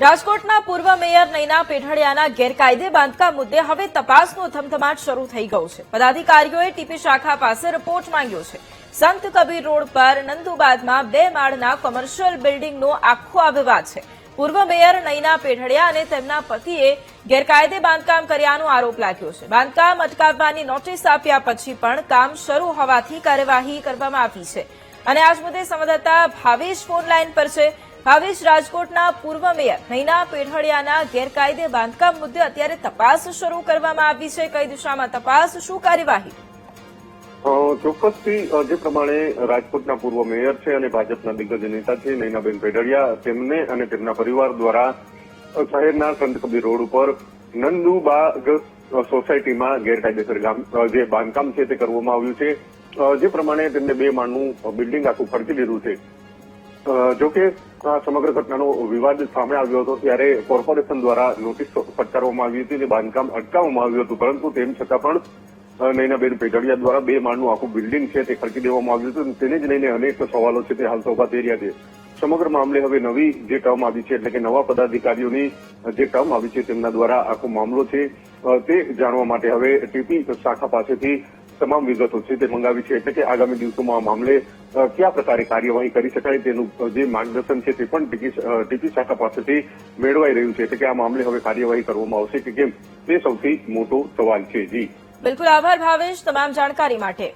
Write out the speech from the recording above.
રાજકોટના પૂર્વ મેયર નયના પેઢડિયાના ગેરકાયદે બાંધકામ મુદ્દે હવે તપાસનો ધમધમાટ શરૂ થઈ ગયો છે। પદાધિકારીઓએ ટીપી શાખા પાસે રિપોર્ટ માંગ્યો છે। સંત કબીર રોડ પર નંદુબાદમાં 2 માળના કોમર્શિયલ બિલ્ડિંગનો આખો આ વિવાદ છે। પૂર્વ મેયર નયના પેઢડિયા અને તેમના પતિએ ગેરકાયદે બાંધકામ કર્યાનો આરોપ લાગ્યો છે। બાંધકામ અટકાવવાની નોટિસ આપ્યા પછી પણ કામ શરૂ હોવાથી કાર્યવાહી કરવામાં આવી છે। અને આજ મુદ્દે સંવાદદાતા ભાવેશ ફોન લાઈન પર છે। ભાવેશ, રાજકોટના પૂર્વ મેયર નયના પેઢડિયાના ગેરકાયદે બાંધકામ મુદ્દે અત્યારે તપાસ શરૂ કરવામાં આવી છે। કઈ દિશામાં તપાસ, શું કાર્યવાહી? ચોક્કસથી જે પ્રમાણે રાજકોટના પૂર્વ મેયર છે અને ભાજપના દિગ્ગજ નેતા છે નયનાબેન પેઢડિયા, તેમને અને તેમના પરિવાર દ્વારા શહેરના સંત કબીર રોડ ઉપર નંદુબાગ સોસાયટીમાં ગેરકાયદેસર જે બાંધકામ છે તે કરવામાં આવ્યું છે। જે પ્રમાણે તેમને 2 માળનું બિલ્ડિંગ આખું ખર્ચી લીધું છે। જોકે સમગ્ર ઘટનાનો વિવાદ સામે આવ્યો હતો ત્યારે કોર્પોરેશન દ્વારા નોટિસ ફટકારવામાં આવી હતી અને બાંધકામ અટકાવવામાં આવ્યું હતું, પરંતુ તેમ છતાં પણ નયનાબેન પેઢડિયા દ્વારા 2 માળનું આખું બિલ્ડિંગ છે તે ખર્ચી દેવામાં આવ્યું હતું। તેને જ લઈને અનેક સવાલો છે તે હાલ તો ઉભા થઈ રહ્યા છે। સમગ્ર મામલે હવે નવી જે ટર્મ આવી છે, એટલે કે નવા પદાધિકારીઓની જે ટર્મ આવી છે તેમના દ્વારા આખો મામલો છે તે જાણવા માટે હવે ટીપી શાખા પાસેથી તમામ વિગતો છે તે મંગાવી છે। એટલે કે આગામી દિવસોમાં આ મામલે કયા પ્રકારે કાર્યવાહી કરી શકાય તેનું જે માર્ગદર્શન છે તે પણ ટીપી શાખા પાસેથી મેળવાઈ રહ્યું છે। એટલે કે આ મામલે હવે કાર્યવાહી કરવામાં આવશે કે કેમ તે સૌથી મોટો સવાલ છે। જી બિલકુલ, આભાર ભાવેશ તમામ જાણકારી માટે।